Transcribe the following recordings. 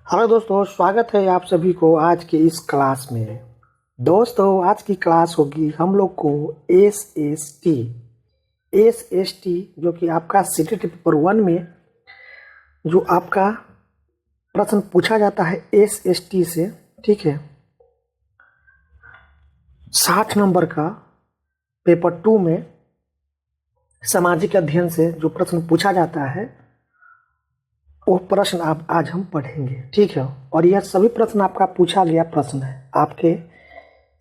Hello दोस्तों, स्वागत है आप सभी को आज की इस क्लास में। दोस्तों, आज की क्लास होगी हम लोग को एस एस टी जो कि आपका सीटेट पेपर 1 में जो आपका प्रश्न पूछा जाता है एस एस टी से, ठीक है। 60 नंबर का पेपर 2 में सामाजिक अध्ययन से जो प्रश्न पूछा जाता है वो प्रश्न आप आज हम पढ़ेंगे, ठीक है। और यह सभी प्रश्न आपका पूछा गया प्रश्न है आपके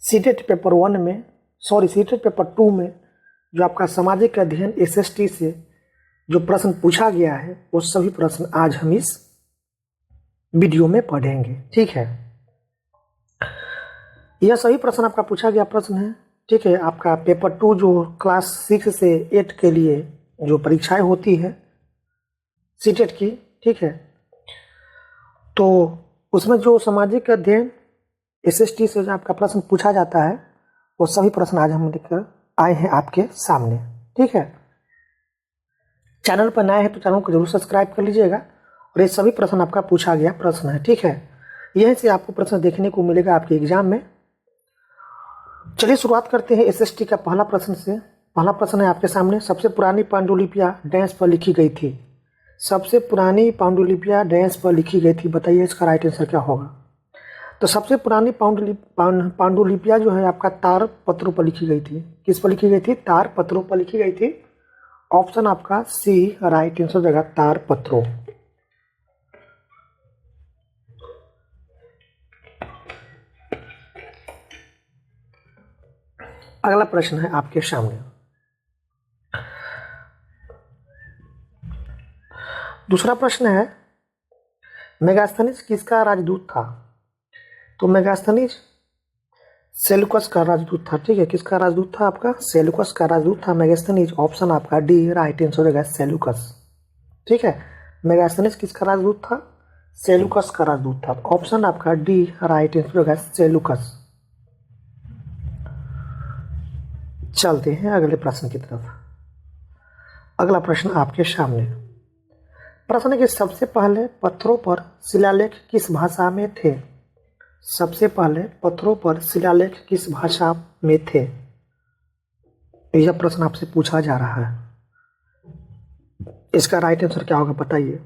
सीटेट पेपर 1 में, सीटेट पेपर 2 में जो आपका सामाजिक अध्ययन एसएसटी से जो प्रश्न पूछा गया है वो सभी प्रश्न आज हम इस वीडियो में पढ़ेंगे, ठीक है। यह सभी प्रश्न आपका पूछा गया प्रश्न है, ठीक है। आपका पेपर 2 जो क्लास 6 से 8 के लिए जो परीक्षाएं होती है सीटेट की, ठीक है, तो उसमें जो सामाजिक अध्ययन एसएसटी से जो आपका प्रश्न पूछा जाता है वो सभी प्रश्न आज हम लेकर आए हैं आपके सामने, ठीक है। चैनल पर नए हैं तो चैनल को जरूर सब्सक्राइब कर लीजिएगा। और ये सभी प्रश्न आपका पूछा गया प्रश्न है, ठीक है। यहीं से आपको प्रश्न देखने को मिलेगा आपके एग्जाम में। चलिए शुरुआत करते हैं एसएसटी का पहला प्रश्न से। पहला प्रश्न है आपके सामने, सबसे पुरानी पांडुलिपियां डैश पर लिखी गई थी। सबसे पुरानी पांडुलिपियां डैश पर लिखी गई थी, बताइए इसका राइट आंसर क्या होगा। तो सबसे पुरानी पांडुलिपियां जो है आपका तार पत्रों पर लिखी गई थी। किस पर लिखी गई थी? तार पत्रों पर लिखी गई थी। ऑप्शन आपका सी राइट आंसर हो जाएगा, तार पत्रों। अगला प्रश्न है आपके सामने, दूसरा प्रश्न है, मेगास्थनीज किसका राजदूत था? तो मेगास्थनीज सेल्यूकस का राजदूत था, ठीक है। किसका राजदूत था? आपका सेल्यूकस का राजदूत था मेगास्थनीज। ऑप्शन आपका डी राइट आंसर हो जाएगा, सेल्यूकस, ठीक है। मेगास्थनीज किसका राजदूत था? सेल्यूकस का राजदूत था। ऑप्शन आपका डी राइट आंसर हो जाएगा, सेल्यूकस। चलते हैं अगले प्रश्न की तरफ। अगला प्रश्न आपके सामने, प्रश्न के सबसे पहले पत्थरों पर शिलालेख किस भाषा में थे? सबसे पहले पत्थरों पर शिलालेख किस भाषा में थे? यह प्रश्न आपसे पूछा जा रहा है। इसका राइट आंसर क्या होगा बताइए।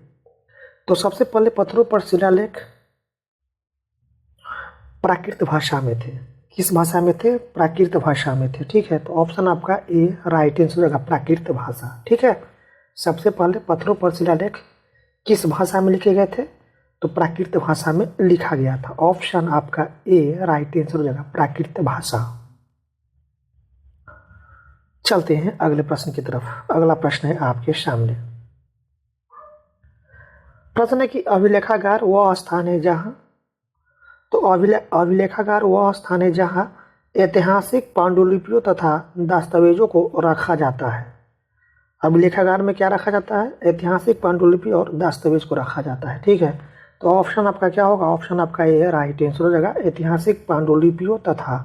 तो सबसे पहले पत्थरों पर शिलालेख प्राकृत भाषा में थे। किस भाषा में थे? प्राकृत भाषा में थे, ठीक है। तो ऑप्शन आपका ए राइट आंसर होगा, प्राकृत भाषा, ठीक है। सबसे पहले पत्थरों पर शिलालेख किस भाषा में लिखे गए थे? तो प्राकृत भाषा में लिखा गया था। ऑप्शन आपका ए राइट आंसर हो जाएगा, प्राकृत भाषा। चलते हैं अगले प्रश्न की तरफ। अगला प्रश्न है आपके सामने, प्रश्न है कि अभिलेखागार वह स्थान है जहां, तो अभिलेखागार वह स्थान है जहां ऐतिहासिक पांडुलिपियों तथा दस्तावेजों को रखा जाता है। अभिलेखागार में क्या रखा जाता है? ऐतिहासिक पांडुलिपि और दस्तावेज को रखा जाता है, ठीक है। तो ऑप्शन आपका क्या होगा? ऑप्शन आपका ये राइट आंसर हो जाएगा, ऐतिहासिक पांडुलिपियों तथा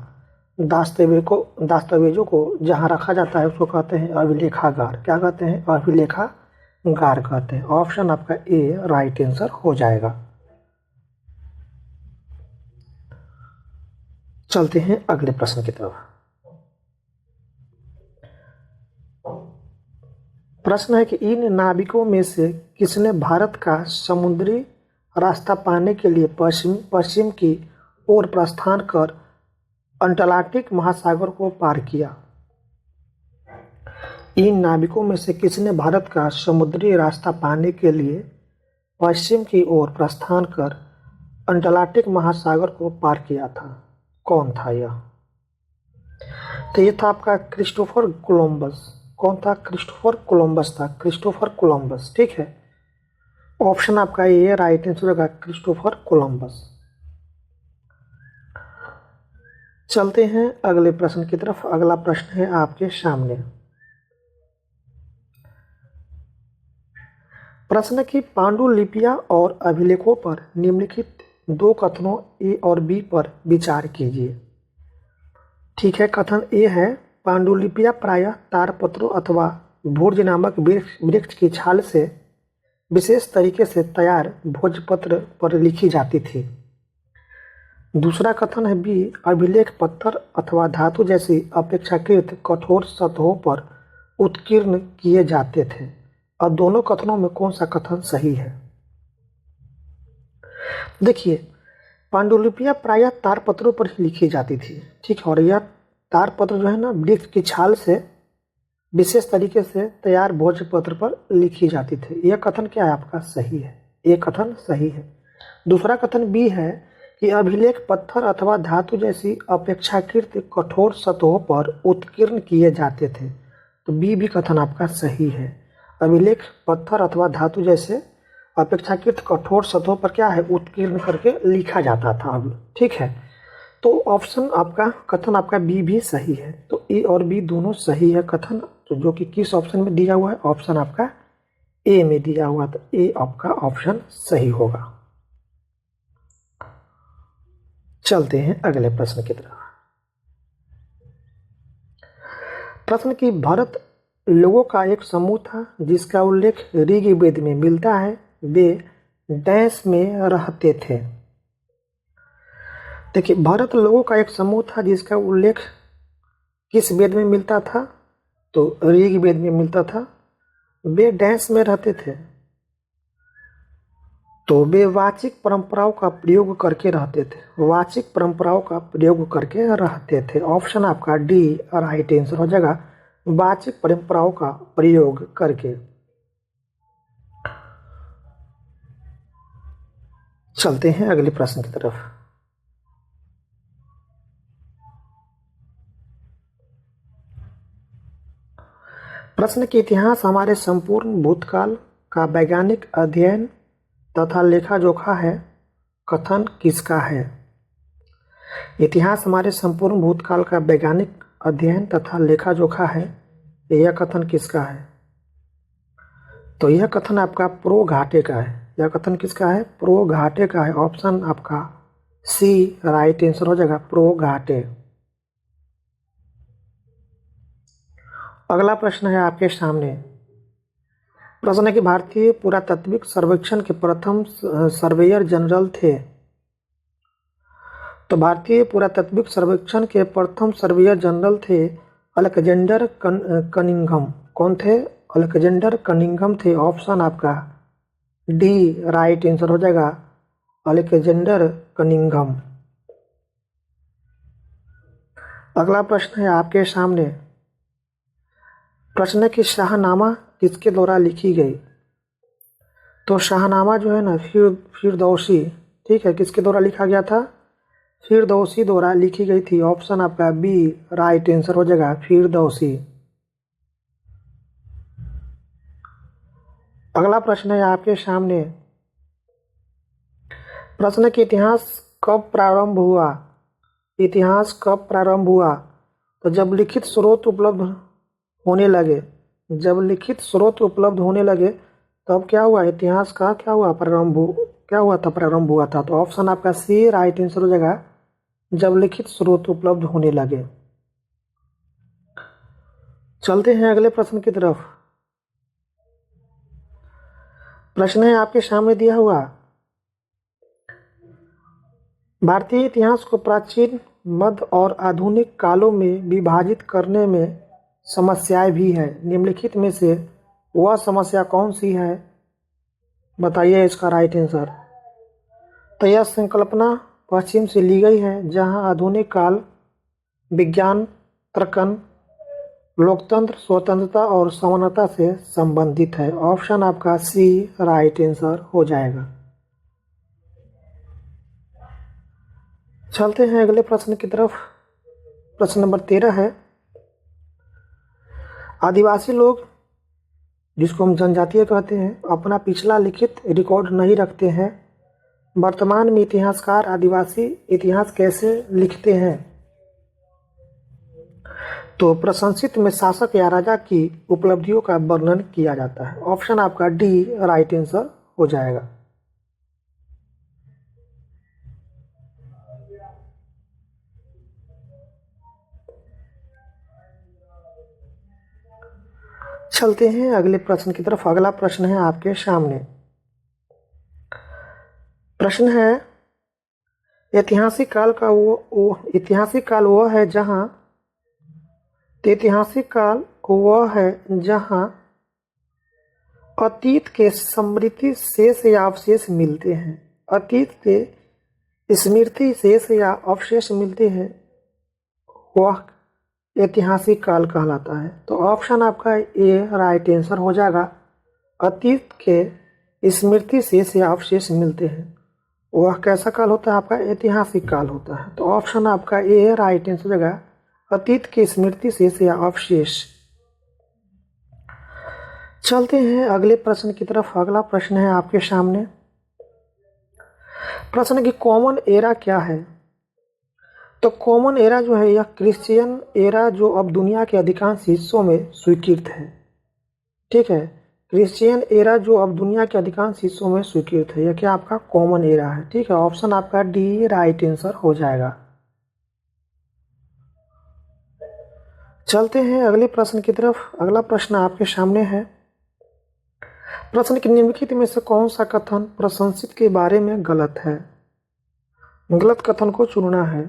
दस्तावेजों को जहां रखा जाता है उसको कहते हैं अभिलेखागार। क्या कहते हैं? अभिलेखागार कहते हैं। ऑप्शन आपका ए राइट आंसर हो जाएगा। चलते हैं अगले प्रश्न की तरफ। प्रश्न है कि इन नाविकों में से किसने भारत का समुद्री रास्ता पाने के लिए पश्चिम की ओर प्रस्थान कर अंटार्कटिक महासागर को पार किया? इन नाविकों में से किसने भारत का समुद्री रास्ता पाने के लिए पश्चिम की ओर प्रस्थान कर अंटार्कटिक महासागर को पार किया था? कौन था यह? तो ये था आपका क्रिस्टोफर कोलंबस। कौन था? क्रिस्टोफर कोलंबस था, क्रिस्टोफर कोलंबस, ठीक है। ऑप्शन आपका ये राइट आंसर होगा, क्रिस्टोफर कोलंबस। चलते हैं अगले प्रश्न की तरफ। अगला प्रश्न है आपके सामने, प्रश्न की पांडुलिपियां और अभिलेखों पर निम्नलिखित दो कथनों ए और बी पर विचार कीजिए, ठीक है। कथन ए है, पांडुलिपियां प्रायः तारपत्रों अथवा भोज नामक वृक्ष की छाल से विशेष तरीके से तैयार भोजपत्र पर लिखी जाती थी। दूसरा कथन है बी, अभिलेख पत्थर अथवा धातु जैसी अपेक्षाकृत कठोर सतहों पर उत्कीर्ण किए जाते थे। और दोनों कथनों में कौन सा कथन सही है? देखिए, पांडुलिपियां प्रायः तारपत्रों पर ही लिखी जाती थी, ठीक है। और यह तारपत्र जो है ना, वृक्ष की छाल से विशेष तरीके से तैयार भोजपत्र पर लिखी जाती थी। यह कथन क्या है आपका? सही है, ये कथन सही है। दूसरा कथन बी है कि अभिलेख पत्थर अथवा धातु जैसी अपेक्षाकृत कठोर सतहों पर उत्कीर्ण किए जाते थे। तो बी भी कथन आपका सही है। अभिलेख पत्थर अथवा धातु जैसे अपेक्षाकृत कठोर सतहों पर क्या है? उत्कीर्ण करके लिखा जाता था, ठीक है। तो ऑप्शन आपका, कथन आपका बी भी सही है। तो ए और बी दोनों सही है कथन। तो जो कि किस ऑप्शन में दिया हुआ है? ऑप्शन आपका ए में दिया हुआ, तो ए आपका ऑप्शन सही होगा। चलते हैं अगले प्रश्न की तरफ। प्रश्न की, भारत लोगों का एक समूह था जिसका उल्लेख ऋग्वेद में मिलता है, वे डैश में रहते थे। देखिए, भारत लोगों का एक समूह था जिसका उल्लेख किस वेद में मिलता था? तो ऋग्वेद में मिलता था। वे डैश में रहते थे, तो वे वाचिक परंपराओं का प्रयोग करके रहते थे। वाचिक परंपराओं का प्रयोग करके रहते थे। ऑप्शन आपका डी राइट आंसर हो जाएगा, वाचिक परंपराओं का प्रयोग करके। चलते हैं अगले प्रश्न की तरफ। प्रश्न के, इतिहास हमारे संपूर्ण भूतकाल का वैज्ञानिक अध्ययन तथा लेखा जोखा है, कथन किसका है? इतिहास हमारे संपूर्ण भूतकाल का वैज्ञानिक अध्ययन तथा लेखा जोखा है, यह कथन किसका है? तो यह कथन आपका प्रो घाटे का है। यह कथन किसका है? प्रो घाटे का है। ऑप्शन आपका सी राइट आंसर हो जाएगा, प्रो घाटे। अगला प्रश्न है आपके सामने। प्रश्न है कि भारतीय पुरातात्विक सर्वेक्षण के प्रथम सर्वेयर जनरल थे। तो भारतीय पुरातात्विक सर्वेक्षण के प्रथम सर्वेयर जनरल थे अलेक्जेंडर कनिंघम। कौन थे? अलेक्जेंडर कनिंघम थे। ऑप्शन आपका डी राइट आंसर हो जाएगा, अलेक्जेंडर कनिंघम। अगला प्रश्न है आपके सामने। प्रश्न है कि शाहनामा किसके द्वारा लिखी गई? तो शाहनामा जो है ना, फिरदौसी, ठीक है, किसके द्वारा लिखा गया था? फिरदौसी द्वारा लिखी गई थी। ऑप्शन आपका बी राइट आंसर हो जाएगा, फिरदौसी। अगला प्रश्न है आपके सामने। प्रश्न के, इतिहास कब प्रारंभ हुआ? इतिहास कब प्रारंभ हुआ? तो जब लिखित स्रोत उपलब्ध होने लगे। जब लिखित स्रोत उपलब्ध होने लगे तब क्या हुआ? इतिहास का क्या हुआ? क्या हुआ था? प्रारंभ हुआ था। तो ऑप्शन आपका सी राइट आंसर हो जाएगा, जब लिखित स्रोत उपलब्ध होने लगे। चलते हैं अगले प्रश्न की तरफ। प्रश्न है आपके सामने दिया हुआ। भारतीय इतिहास को प्राचीन, मध्य और आधुनिक कालों में विभाजित करने में समस्याएं भी है। निम्नलिखित में से वह समस्या कौन सी है? बताइए इसका राइट आंसर। तो यह संकल्पना पश्चिम से ली गई है, जहां आधुनिक काल विज्ञान, तर्कन, लोकतंत्र, स्वतंत्रता और समानता से संबंधित है। ऑप्शन आपका सी राइट आंसर हो जाएगा। चलते हैं अगले प्रश्न की तरफ। प्रश्न नंबर 13 है। आदिवासी लोग, जिसको हम जनजातीय कहते हैं, अपना पिछला लिखित रिकॉर्ड नहीं रखते हैं। वर्तमान में इतिहासकार आदिवासी इतिहास कैसे लिखते हैं? तो प्रशंसित में शासक या राजा की उपलब्धियों का वर्णन किया जाता है। ऑप्शन आपका डी राइट आंसर हो जाएगा। चलते हैं अगले प्रश्न की तरफ। अगला प्रश्न है आपके सामने। प्रश्न है, ऐतिहासिक काल वह है जहां अतीत के स्मृति शेष या अवशेष मिलते हैं। अतीत के स्मृति शेष या अवशेष मिलते हैं, वह ऐतिहासिक काल कहलाता है। तो ऑप्शन आपका ए राइट आंसर हो जाएगा। अतीत के स्मृति शेष या अवशेष मिलते हैं, वह कैसा काल होता है? आपका ऐतिहासिक काल होता है। तो ऑप्शन आपका ए राइट आंसर हो जाएगा, अतीत की स्मृति शेष या अवशेष। चलते हैं अगले प्रश्न की तरफ। अगला प्रश्न है आपके सामने। प्रश्न की कॉमन एरा क्या है? तो कॉमन एरा जो है यह क्रिश्चियन एरा जो अब दुनिया के अधिकांश हिस्सों में स्वीकृत है। ठीक है, क्रिश्चियन एरा जो अब दुनिया के अधिकांश हिस्सों में स्वीकृत है, यह क्या आपका कॉमन एरा है। ठीक है, ऑप्शन आपका डी राइट आंसर हो जाएगा। चलते हैं अगले प्रश्न की तरफ। अगला प्रश्न आपके सामने है। प्रश्न के निम्नलिखित में से कौन सा कथन प्रशंसित के बारे में गलत है? गलत कथन को चुनना है।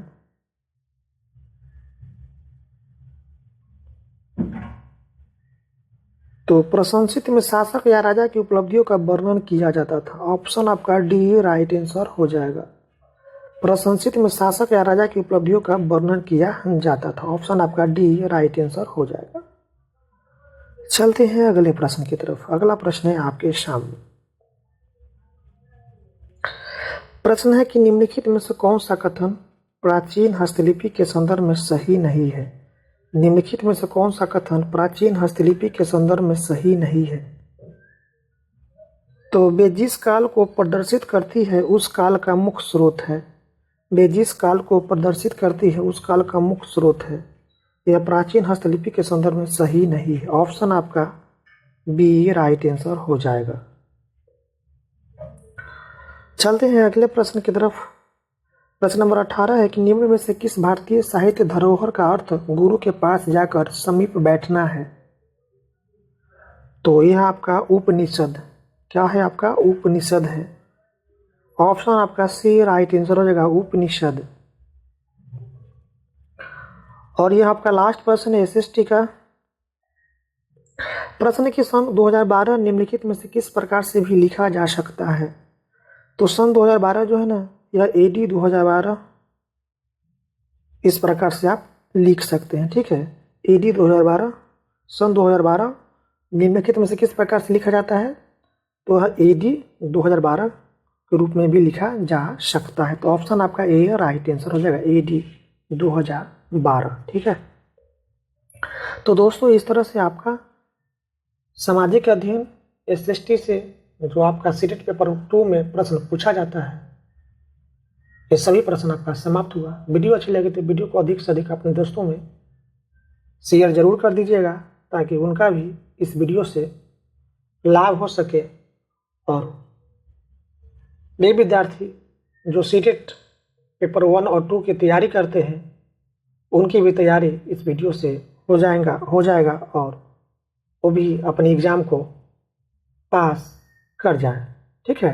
तो प्रशंसित में शासक या राजा की उपलब्धियों का वर्णन किया जाता था। ऑप्शन आपका डी राइट आंसर हो जाएगा। प्रशंसित में शासक या राजा की उपलब्धियों का वर्णन किया जाता था। ऑप्शन आपका डी राइट आंसर हो जाएगा। चलते हैं अगले प्रश्न की तरफ। अगला प्रश्न है आपके सामने। प्रश्न है कि निम्नलिखित में से कौन सा कथन प्राचीन हस्तलिपि के संदर्भ में सही नहीं है? निम्नलिखित में से कौन सा कथन प्राचीन हस्तलिपि के संदर्भ में सही नहीं है? तो वे जिस काल को प्रदर्शित करती है उस काल का मुख्य स्रोत है। वे जिस काल को प्रदर्शित करती है उस काल का मुख्य स्रोत है। यह प्राचीन हस्तलिपि के संदर्भ में सही नहीं है। ऑप्शन आपका बी राइट आंसर हो जाएगा। चलते हैं अगले प्रश्न की तरफ। प्रश्न नंबर 18 है कि निम्न में से किस भारतीय साहित्य धरोहर का अर्थ गुरु के पास जाकर समीप बैठना है? तो यह आपका उपनिषद। क्या है? आपका उपनिषद है। ऑप्शन आपका सी राइट आंसर हो जाएगा, उपनिषद। और यह आपका लास्ट प्रश्न है एसएसटी का। प्रश्न की सन 2012 निम्नलिखित में से किस प्रकार से भी लिखा जा सकता है? तो सन 2012 जो है ना, यह एडी 2012 इस प्रकार से आप लिख सकते हैं। ठीक है, एडी 2012 सन 2012 निम्नलिखित में से किस प्रकार से लिखा जाता है? तो यह एडी 2012 के रूप में भी लिखा जा सकता है। तो ऑप्शन आपका ए राइट आंसर हो जाएगा, एडी 2012। ठीक है, तो दोस्तों इस तरह से आपका सामाजिक अध्ययन एसएसटी से जो आपका सीटेट पेपर 2 में प्रश्न पूछा जाता है, ये सभी प्रश्न आपका समाप्त हुआ। वीडियो अच्छी लगी तो वीडियो को अधिक से अधिक अपने दोस्तों में शेयर जरूर कर दीजिएगा ताकि उनका भी इस वीडियो से लाभ हो सके। और वे विद्यार्थी जो सीटेट पेपर 1 और 2 की तैयारी करते हैं उनकी भी तैयारी इस वीडियो से हो जाएगा और वो भी अपनी एग्ज़ाम को पास कर जाए। ठीक है,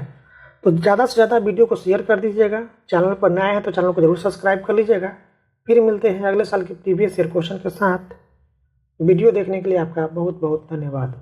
तो ज़्यादा से ज़्यादा वीडियो को शेयर कर दीजिएगा। चैनल पर नए हैं तो चैनल को जरूर सब्सक्राइब कर लीजिएगा। फिर मिलते हैं अगले साल के प्रीवियस ईयर क्वेश्चन के साथ। वीडियो देखने के लिए आपका बहुत बहुत धन्यवाद।